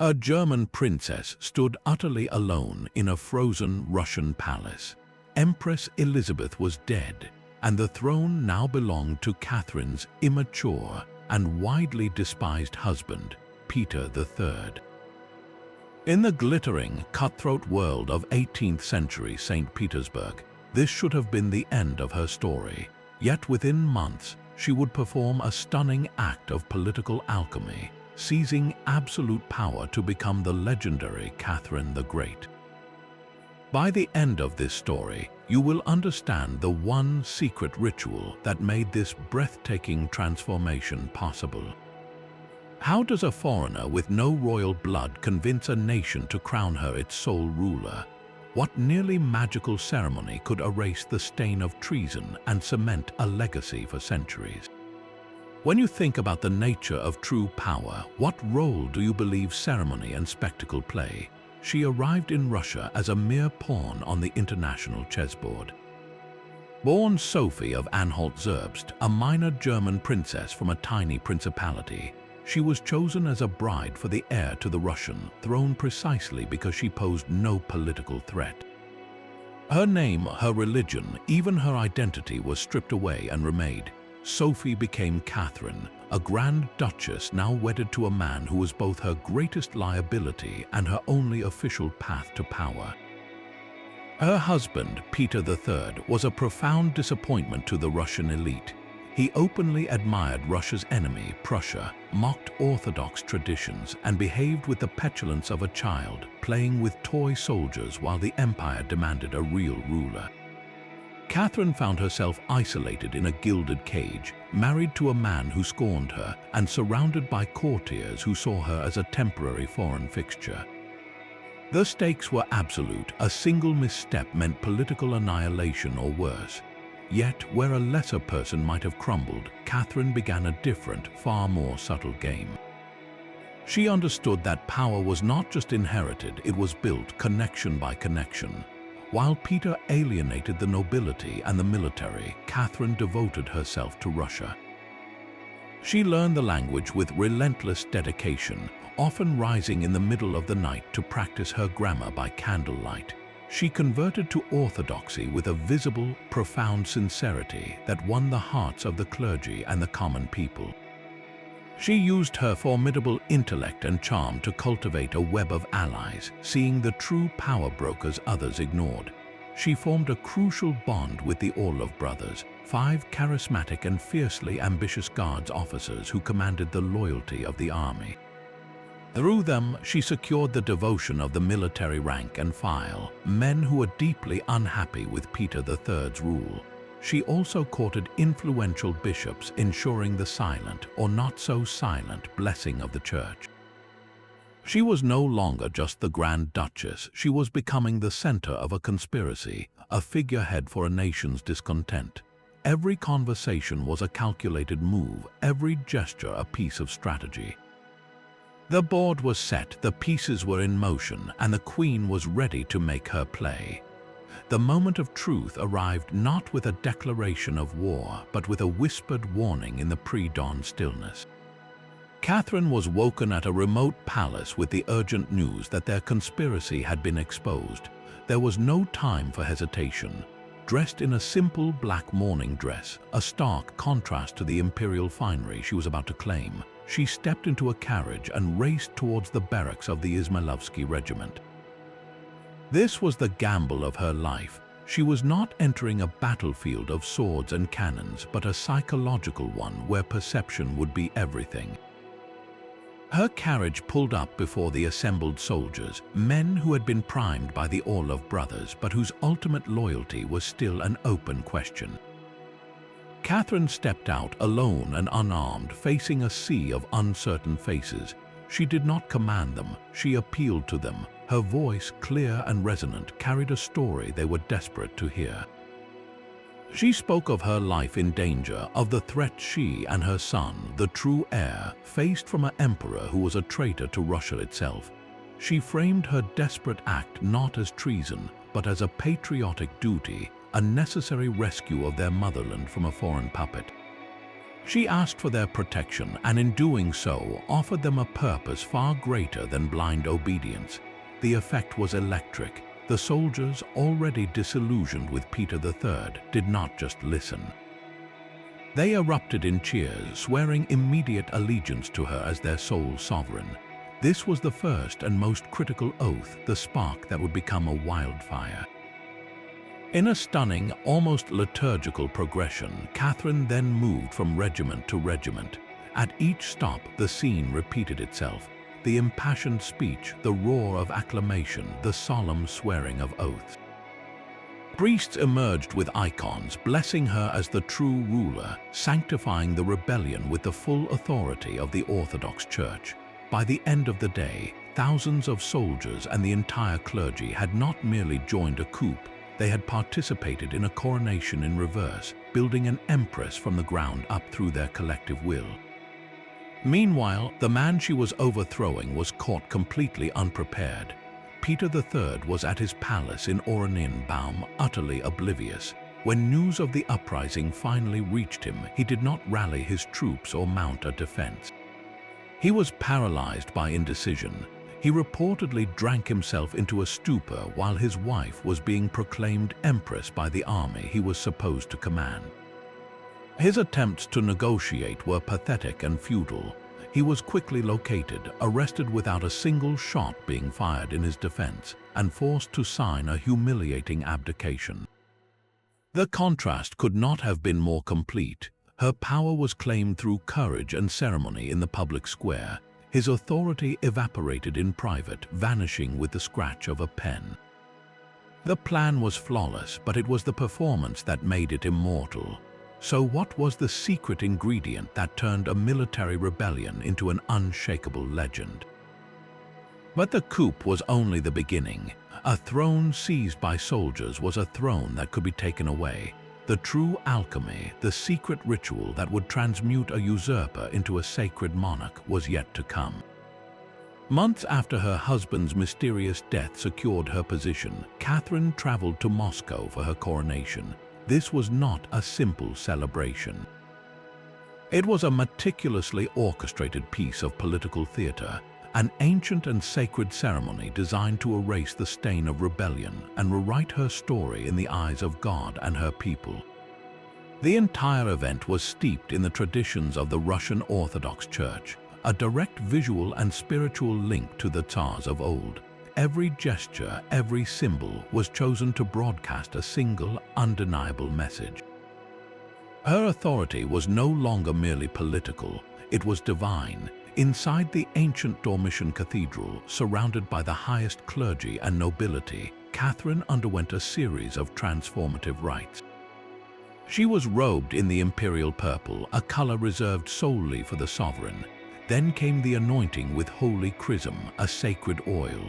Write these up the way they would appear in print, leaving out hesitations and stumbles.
A German princess stood utterly alone in a frozen Russian palace. Empress Elizabeth was dead, and the throne now belonged to Catherine's immature and widely despised husband, Peter III. In the glittering, cutthroat world of 18th century St. Petersburg, this should have been the end of her story. Yet within months, she would perform a stunning act of political alchemy, seizing absolute power to become the legendary Catherine the Great. By the end of this story, you will understand the one secret ritual that made this breathtaking transformation possible. How does a foreigner with no royal blood convince a nation to crown her its sole ruler? What nearly magical ceremony could erase the stain of treason and cement a legacy for centuries? When you think about the nature of true power, what role do you believe ceremony and spectacle play? She arrived in Russia as a mere pawn on the international chessboard. Born Sophie of Anhalt-Zerbst, a minor German princess from a tiny principality, she was chosen as a bride for the heir to the Russian throne precisely because she posed no political threat. Her name, her religion, even her identity was stripped away and remade. Sophie became Catherine, a Grand Duchess now wedded to a man who was both her greatest liability and her only official path to power. Her husband, Peter III, was a profound disappointment to the Russian elite. He openly admired Russia's enemy, Prussia, mocked Orthodox traditions, and behaved with the petulance of a child, playing with toy soldiers while the empire demanded a real ruler. Catherine found herself isolated in a gilded cage, married to a man who scorned her, and surrounded by courtiers who saw her as a temporary foreign fixture. The stakes were absolute. A single misstep meant political annihilation or worse. Yet, where a lesser person might have crumbled, Catherine began a different, far more subtle game. She understood that power was not just inherited, it was built connection by connection. While Peter alienated the nobility and the military, Catherine devoted herself to Russia. She learned the language with relentless dedication, often rising in the middle of the night to practice her grammar by candlelight. She converted to Orthodoxy with a visible, profound sincerity that won the hearts of the clergy and the common people. She used her formidable intellect and charm to cultivate a web of allies, seeing the true power brokers others ignored. She formed a crucial bond with the Orlov brothers, 5 charismatic and fiercely ambitious guards officers who commanded the loyalty of the army. Through them, she secured the devotion of the military rank and file, men who were deeply unhappy with Peter III's rule. She also courted influential bishops, ensuring the silent or not so silent blessing of the church. She was no longer just the Grand Duchess, she was becoming the center of a conspiracy, a figurehead for a nation's discontent. Every conversation was a calculated move, every gesture a piece of strategy. The board was set, the pieces were in motion, and the Queen was ready to make her play. The moment of truth arrived not with a declaration of war, but with a whispered warning in the pre-dawn stillness. Catherine was woken at a remote palace with the urgent news that their conspiracy had been exposed. There was no time for hesitation. Dressed in a simple black mourning dress, a stark contrast to the imperial finery she was about to claim, she stepped into a carriage and raced towards the barracks of the Izmailovsky regiment. This was the gamble of her life. She was not entering a battlefield of swords and cannons, but a psychological one where perception would be everything. Her carriage pulled up before the assembled soldiers, men who had been primed by the Orlov brothers, but whose ultimate loyalty was still an open question. Catherine stepped out alone and unarmed, facing a sea of uncertain faces. She did not command them, she appealed to them. Her voice, clear and resonant, carried a story they were desperate to hear. She spoke of her life in danger, of the threat she and her son, the true heir, faced from an emperor who was a traitor to Russia itself. She framed her desperate act not as treason, but as a patriotic duty, a necessary rescue of their motherland from a foreign puppet. She asked for their protection and in doing so offered them a purpose far greater than blind obedience. The effect was electric. The soldiers, already disillusioned with Peter III, did not just listen. They erupted in cheers, swearing immediate allegiance to her as their sole sovereign. This was the first and most critical oath, the spark that would become a wildfire. In a stunning, almost liturgical progression, Catherine then moved from regiment to regiment. At each stop, the scene repeated itself. The impassioned speech, the roar of acclamation, the solemn swearing of oaths. Priests emerged with icons, blessing her as the true ruler, sanctifying the rebellion with the full authority of the Orthodox Church. By the end of the day, thousands of soldiers and the entire clergy had not merely joined a coup, they had participated in a coronation in reverse, building an empress from the ground up through their collective will. Meanwhile, the man she was overthrowing was caught completely unprepared. Peter III was at his palace in Oranienbaum, utterly oblivious. When news of the uprising finally reached him, he did not rally his troops or mount a defense. He was paralyzed by indecision. He reportedly drank himself into a stupor while his wife was being proclaimed Empress by the army he was supposed to command. His attempts to negotiate were pathetic and futile. He was quickly located, arrested without a single shot being fired in his defense, and forced to sign a humiliating abdication. The contrast could not have been more complete. Her power was claimed through courage and ceremony in the public square. His authority evaporated in private, vanishing with the scratch of a pen. The plan was flawless, but it was the performance that made it immortal. So what was the secret ingredient that turned a military rebellion into an unshakable legend? But the coup was only the beginning. A throne seized by soldiers was a throne that could be taken away. The true alchemy, the secret ritual that would transmute a usurper into a sacred monarch, was yet to come. Months after her husband's mysterious death secured her position, Catherine traveled to Moscow for her coronation. This was not a simple celebration. It was a meticulously orchestrated piece of political theater, an ancient and sacred ceremony designed to erase the stain of rebellion and rewrite her story in the eyes of God and her people. The entire event was steeped in the traditions of the Russian Orthodox Church, a direct visual and spiritual link to the Tsars of old. Every gesture, every symbol was chosen to broadcast a single, undeniable message. Her authority was no longer merely political, it was divine. Inside the ancient Dormition Cathedral, surrounded by the highest clergy and nobility, Catherine underwent a series of transformative rites. She was robed in the imperial purple, a color reserved solely for the sovereign. Then came the anointing with holy chrism, a sacred oil.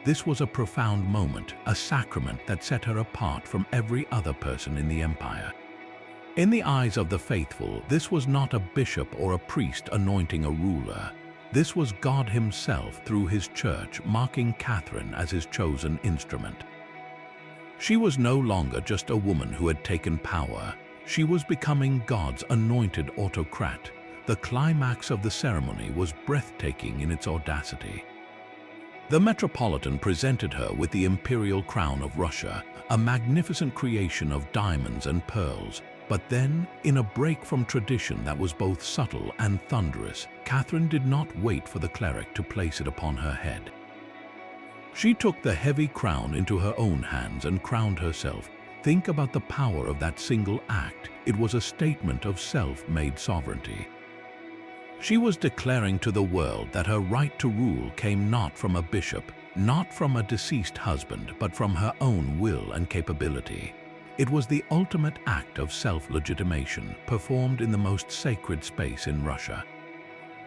This was a profound moment, a sacrament that set her apart from every other person in the empire. In the eyes of the faithful, this was not a bishop or a priest anointing a ruler. This was God himself through his church, marking Catherine as his chosen instrument. She was no longer just a woman who had taken power. She was becoming God's anointed autocrat. The climax of the ceremony was breathtaking in its audacity. The Metropolitan presented her with the imperial crown of Russia, a magnificent creation of diamonds and pearls. But then, in a break from tradition that was both subtle and thunderous, Catherine did not wait for the cleric to place it upon her head. She took the heavy crown into her own hands and crowned herself. Think about the power of that single act. It was a statement of self-made sovereignty. She was declaring to the world that her right to rule came not from a bishop, not from a deceased husband, but from her own will and capability. It was the ultimate act of self-legitimation, performed in the most sacred space in Russia.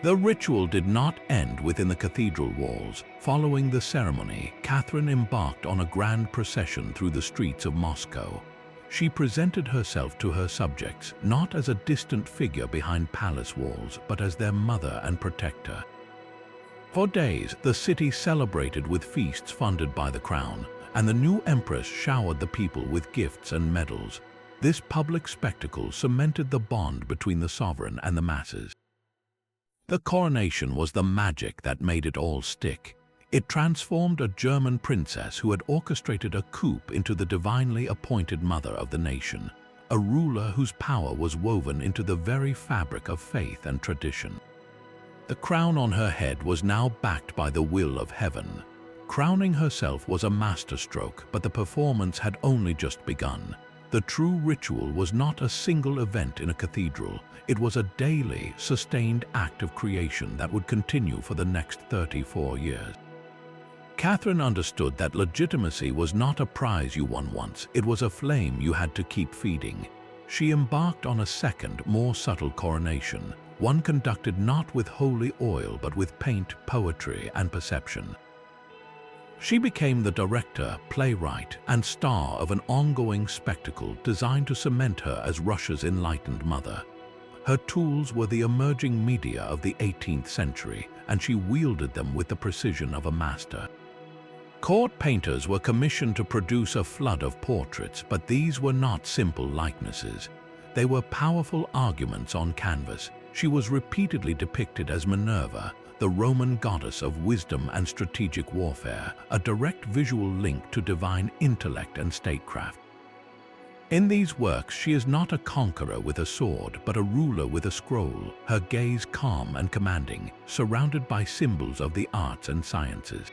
The ritual did not end within the cathedral walls. Following the ceremony, Catherine embarked on a grand procession through the streets of Moscow. She presented herself to her subjects, not as a distant figure behind palace walls, but as their mother and protector. For days, the city celebrated with feasts funded by the crown, and the new empress showered the people with gifts and medals. This public spectacle cemented the bond between the sovereign and the masses. The coronation was the magic that made it all stick. It transformed a German princess who had orchestrated a coup into the divinely appointed mother of the nation, a ruler whose power was woven into the very fabric of faith and tradition. The crown on her head was now backed by the will of heaven. Crowning herself was a masterstroke, but the performance had only just begun. The true ritual was not a single event in a cathedral. It was a daily, sustained act of creation that would continue for the next 34 years. Catherine understood that legitimacy was not a prize you won once, it was a flame you had to keep feeding. She embarked on a second, more subtle coronation, one conducted not with holy oil but with paint, poetry, and perception. She became the director, playwright, and star of an ongoing spectacle designed to cement her as Russia's enlightened mother. Her tools were the emerging media of the 18th century, and she wielded them with the precision of a master. Court painters were commissioned to produce a flood of portraits, but these were not simple likenesses. They were powerful arguments on canvas. She was repeatedly depicted as Minerva, the Roman goddess of wisdom and strategic warfare, a direct visual link to divine intellect and statecraft. In these works, she is not a conqueror with a sword, but a ruler with a scroll, her gaze calm and commanding, surrounded by symbols of the arts and sciences.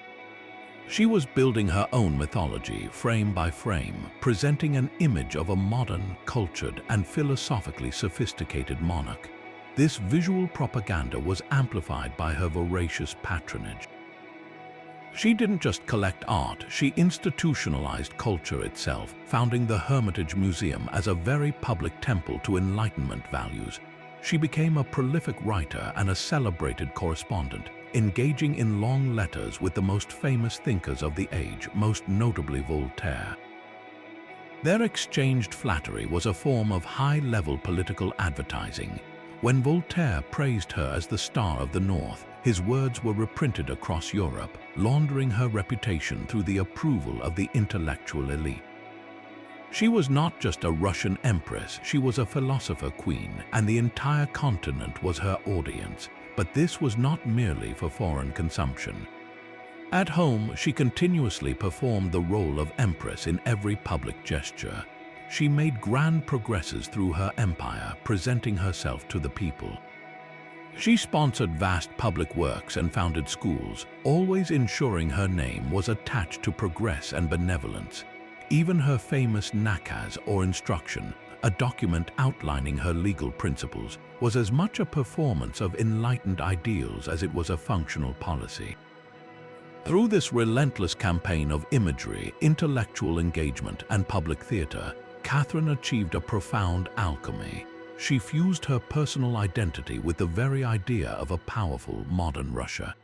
She was building her own mythology, frame by frame, presenting an image of a modern, cultured, and philosophically sophisticated monarch. This visual propaganda was amplified by her voracious patronage. She didn't just collect art, she institutionalized culture itself, founding the Hermitage Museum as a very public temple to Enlightenment values. She became a prolific writer and a celebrated correspondent, engaging in long letters with the most famous thinkers of the age, most notably Voltaire. Their exchanged flattery was a form of high-level political advertising. When Voltaire praised her as the star of the North, his words were reprinted across Europe, laundering her reputation through the approval of the intellectual elite. She was not just a Russian empress, she was a philosopher queen, and the entire continent was her audience. But this was not merely for foreign consumption. At home, she continuously performed the role of empress in every public gesture. She made grand progresses through her empire, presenting herself to the people. She sponsored vast public works and founded schools, always ensuring her name was attached to progress and benevolence. Even her famous nakaz, or instruction, a document outlining her legal principles, was as much a performance of enlightened ideals as it was a functional policy. Through this relentless campaign of imagery, intellectual engagement, and public theater, Catherine achieved a profound alchemy. She fused her personal identity with the very idea of a powerful modern Russia.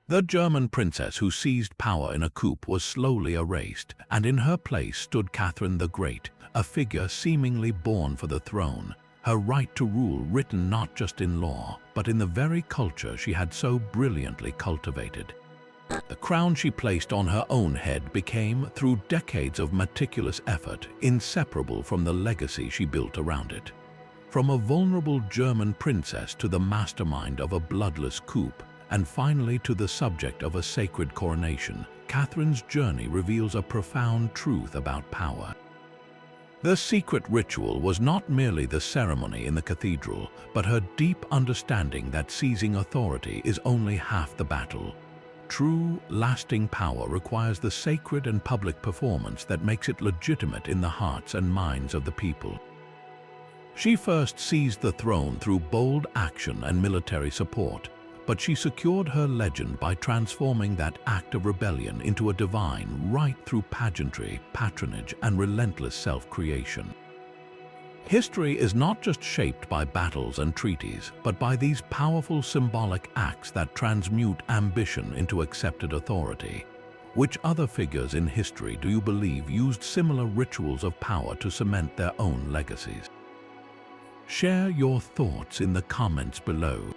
The German princess who seized power in a coup was slowly erased, and in her place stood Catherine the Great, a figure seemingly born for the throne, her right to rule written not just in law, but in the very culture she had so brilliantly cultivated. The crown she placed on her own head became, through decades of meticulous effort, inseparable from the legacy she built around it. From a vulnerable German princess to the mastermind of a bloodless coup, and finally to the subject of a sacred coronation, Catherine's journey reveals a profound truth about power. The secret ritual was not merely the ceremony in the cathedral, but her deep understanding that seizing authority is only half the battle. True, lasting power requires the sacred and public performance that makes it legitimate in the hearts and minds of the people. She first seized the throne through bold action and military support, but she secured her legend by transforming that act of rebellion into a divine right through pageantry, patronage, and relentless self-creation. History is not just shaped by battles and treaties, but by these powerful symbolic acts that transmute ambition into accepted authority. Which other figures in history do you believe used similar rituals of power to cement their own legacies? Share your thoughts in the comments below.